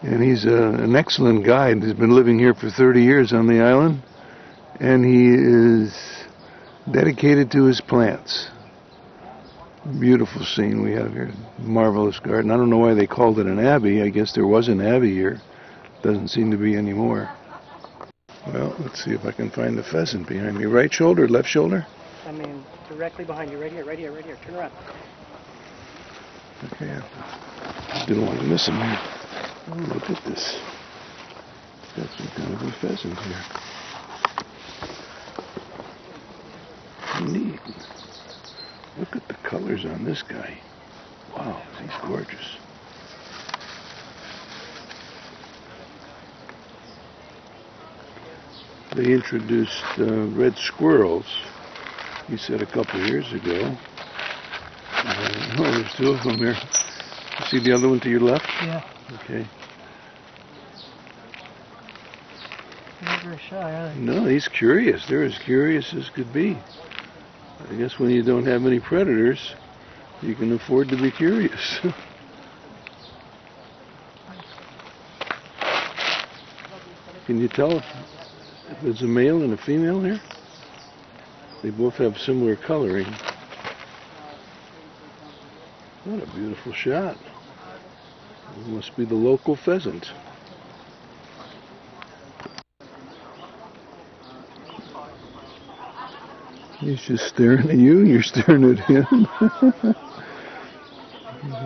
And he's an excellent guide. He's been living here for 30 years on the island, and he is dedicated to his plants. Beautiful scene we have here. Marvelous garden. I don't know why they called it an abbey. I guess there was an abbey here. Doesn't seem to be anymore. Well, let's see if I can find the pheasant behind me. Right shoulder, left shoulder? I mean, directly behind you. Right here, right here, right here. Turn around. Okay, I didn't want to miss him here. Oh, look at this. Got some kind of a pheasant here. Neat. Look at the colors on this guy. Wow, he's gorgeous. They introduced red squirrels, he said, a couple of years ago. Oh, there's two of them here. You see the other one to your left? Yeah. Okay. Not very shy, are they? No, he's curious. They're as curious as could be. I guess when you don't have any predators, you can afford to be curious. Can you tell if there's a male and a female here? They both have similar coloring. What a beautiful shot. It must be the local pheasant. He's just staring at you, you're staring at him.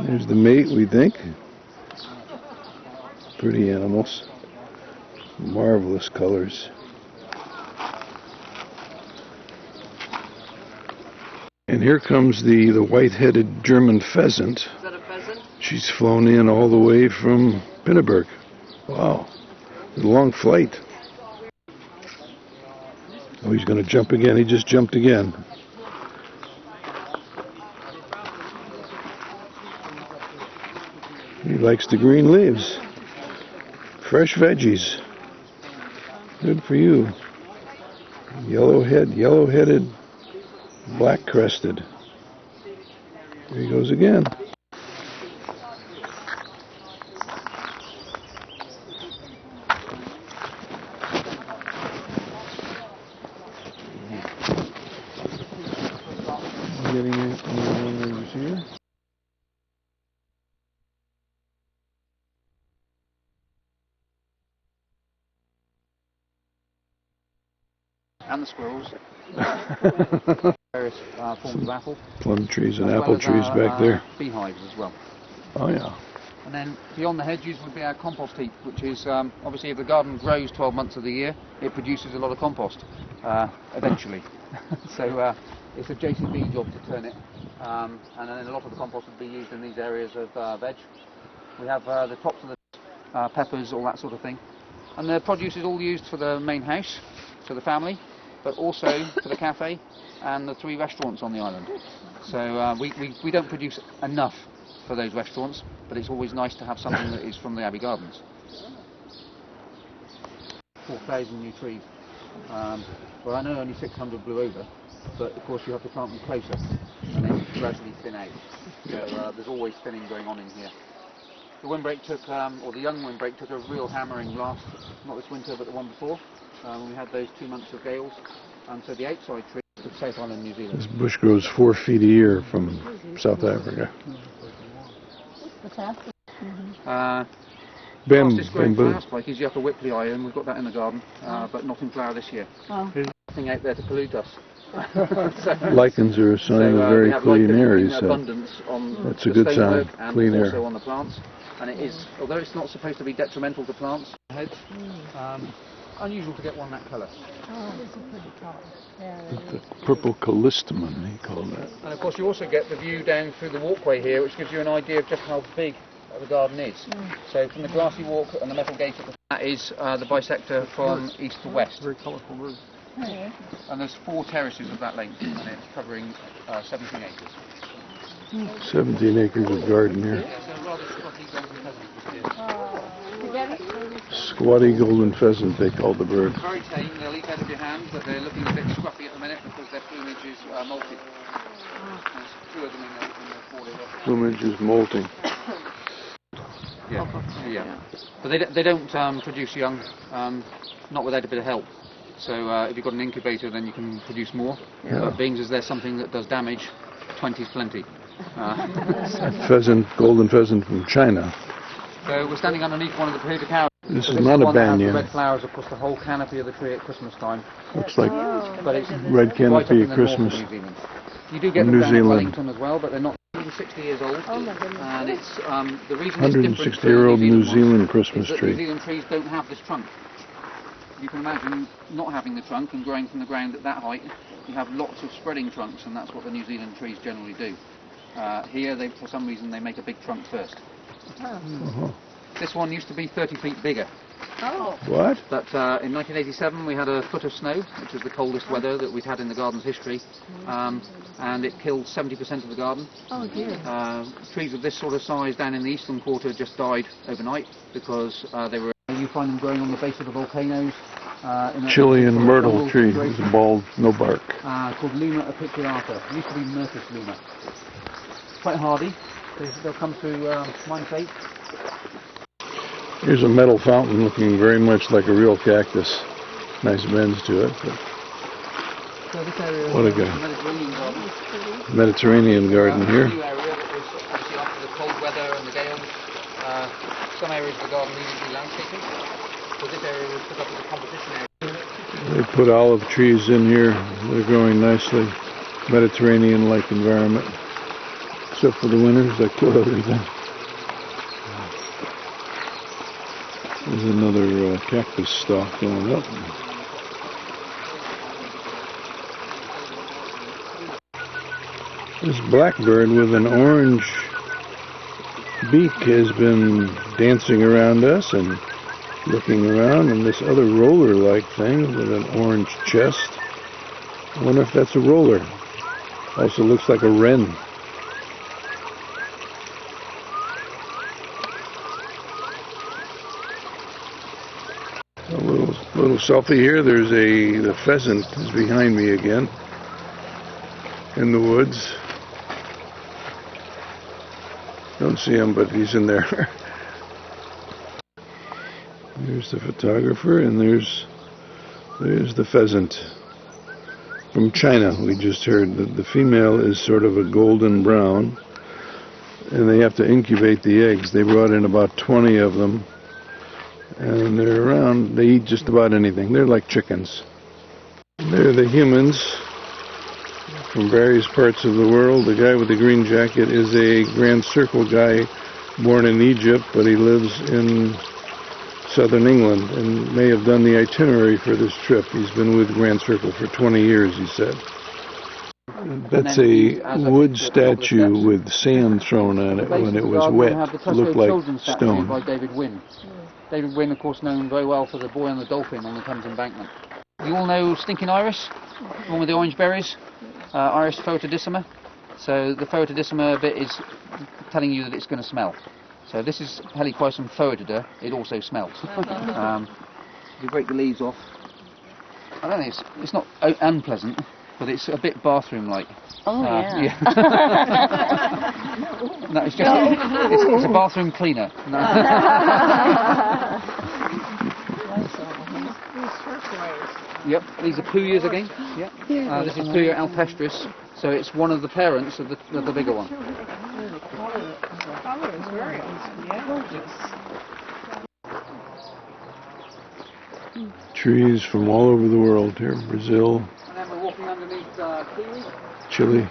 There's the mate, we think. Pretty animals. Marvelous colors. And here comes the white-headed German pheasant. Is that a pheasant? She's flown in all the way from Pinneberg. Wow. It's a long flight. Oh, he's going to jump again. He just jumped again. He likes the green leaves. Fresh veggies. Good for you. Yellow-headed, black-crested. There he goes again. Getting it here. And the squirrels. Various forms of apple. Plum trees and apple trees back there. Beehives as well. Oh yeah. And then beyond the hedges would be our compost heap, which is obviously if the garden grows 12 months of the year, it produces a lot of compost eventually. So it's a JCB job to turn it, and then a lot of the compost would be used in these areas of veg. We have the tops of the peppers, all that sort of thing. And the produce is all used for the main house, for the family, but also for the cafe and the 3 restaurants on the island. So we don't produce enough for those restaurants, but it's always nice to have something that is from the Abbey Gardens. 4,000 new trees. Well, I know only 600 blew over, but of course you have to plant them closer and then gradually thin out. So there's always thinning going on in here. The windbreak took, or the young windbreak took a real hammering not this winter but the one before, when we had those 2 months of gales. So the outside trees of South Island, New Zealand. This bush grows 4 feet a year from South Africa. Fantastic. Fastest growing bamboo. flower spike is the upper Whipley eye, and we've got that in the garden, but not in flower this year. Oh. There's nothing out there to pollute us. Lichens are a sign of very clean air, he said. That's a good sign, clean air. Also on the plants, and it is, although it's not supposed to be detrimental to plants, unusual to get one that colour. Oh, this is pretty tall. Yeah, The purple callistemon, he called that. And of course you also get the view down through the walkway here, which gives you an idea of just how big the garden is. So from the grassy walk and the metal gate at that is the bisector from east to west. Very colourful bird. yeah. And there's 4 terraces of that length, and it's covering 17 acres. 17 acres of garden here. Yeah, so rather scruffy golden pheasant this year. Squatty golden pheasant, they call the bird. Very tame, they'll eat out of your hand, but they're looking a bit scruffy at the minute because their plumage is molting. There's 2 of them in the 4 here. Plumage is molting. Yeah. Yeah. But they don't produce young, not without a bit of help. So if you've got an incubator, then you can produce more. Yeah. But being as there's something that does damage, 20 is plenty. Pheasant, golden pheasant from China. So we're standing underneath one of the potato cows. This So is not a one that has the banyan. red flowers across the whole canopy of the tree at Christmas time. Looks like But it's red right up canopy in at the north of Christmas. New Zealand. You do get New them down Zealand. at Wellington as well, but they're not 160 years old. Oh my goodness. And it's the reason it's different to the 160-year-old New ones Zealand Christmas is that tree. New Zealand trees don't have this trunk. You can imagine not having the trunk and growing from the ground at that height. You have lots of spreading trunks, and that's what the New Zealand trees generally do. Here, for some reason, they make a big trunk first. Uh-huh. This one used to be 30 feet bigger. Oh. What? But in 1987 we had a foot of snow, which was the coldest weather that we'd had in the garden's history, and it killed 70% of the garden. Oh dear. Trees of this sort of size down in the eastern quarter just died overnight because they were. You find them growing on the base of the volcanoes. Chilean myrtle tree with a bald, no bark. Called Luma apiculata. It used to be Myrtus luma. Quite hardy. They'll come through -8. Here's a metal fountain looking very much like a real cactus. Nice bends to it. But So this area what a is guy. Mediterranean garden. Mediterranean garden A here. new area that was obviously after the cold weather and the gales. Some areas of the garden needed to be landscaping. So this area was put up as a competition area. They put olive trees in here. They're growing nicely. Mediterranean-like environment. Except for the winters that kill everything. There's another cactus stalk going up. This blackbird with an orange beak has been dancing around us and looking around, and this other roller-like thing with an orange chest. I wonder if that's a roller. Also looks like a wren. A little selfie here. There's the pheasant is behind me again in the woods. Don't see him, but he's in there. There's the photographer, and there's the pheasant from China. We just heard that the female is sort of a golden brown, and they have to incubate the eggs. They brought in about 20 of them, and they're around. They eat just about anything. They're like chickens. They're the humans from various parts of the world. The guy with the green jacket is a Grand Circle guy born in Egypt, but he lives in southern England and may have done the itinerary for this trip. He's been with Grand Circle for 20 years, he said. That's a wood statue with sand thrown on it when it was wet. It looked like stone. By David Wynne. David Wynne, of course, known very well for The Boy and the Dolphin on the Thames Embankment. You all know Stinking Iris, the one with the orange berries? Iris phoatodissima. So the phoatodissima bit is telling you that it's going to smell. So this is Heliquisum foetida. It also smells. If you break the leaves off, I don't think it's not unpleasant, but it's a bit bathroom-like. Oh yeah. No, it's just it's a bathroom cleaner. No. Yep, these are Puyas again. Yep. This is Puya alpestris, so it's one of the parents of the bigger one. The color is very gorgeous. Trees from all over the world here. Brazil, And then we're walking underneath kiwi. Chile.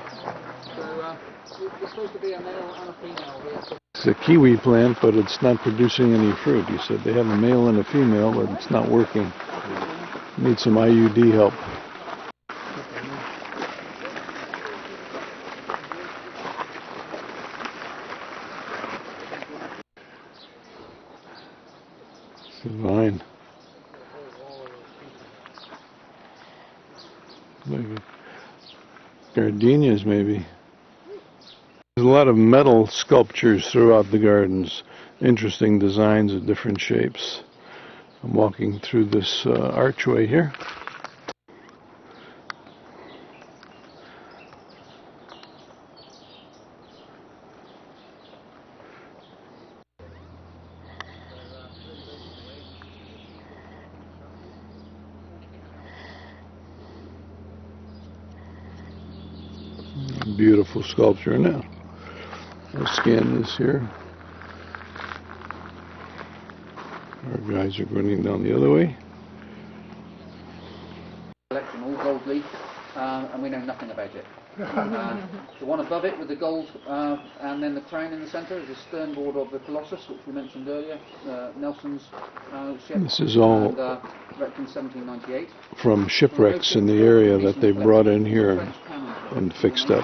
So there's supposed to be a male and a female here. So It's a kiwi plant, but it's not producing any fruit. He said they have a male and a female, but it's not working. Need some IUD help. It's a vine. Like gardenias, maybe. There's a lot of metal sculptures throughout the gardens. Interesting designs of different shapes. I'm walking through this archway here. Beautiful sculpture. Now, we'll scan this here. Our guys are running down the other way. Collection, all gold leaf, and we know nothing about it. The one above it with the gold and then the crown in the centre is a stern board of the Colossus, which we mentioned earlier, Nelson's ship. This is all wrecked in 1798. from shipwrecks in the area that they brought in here and fixed up.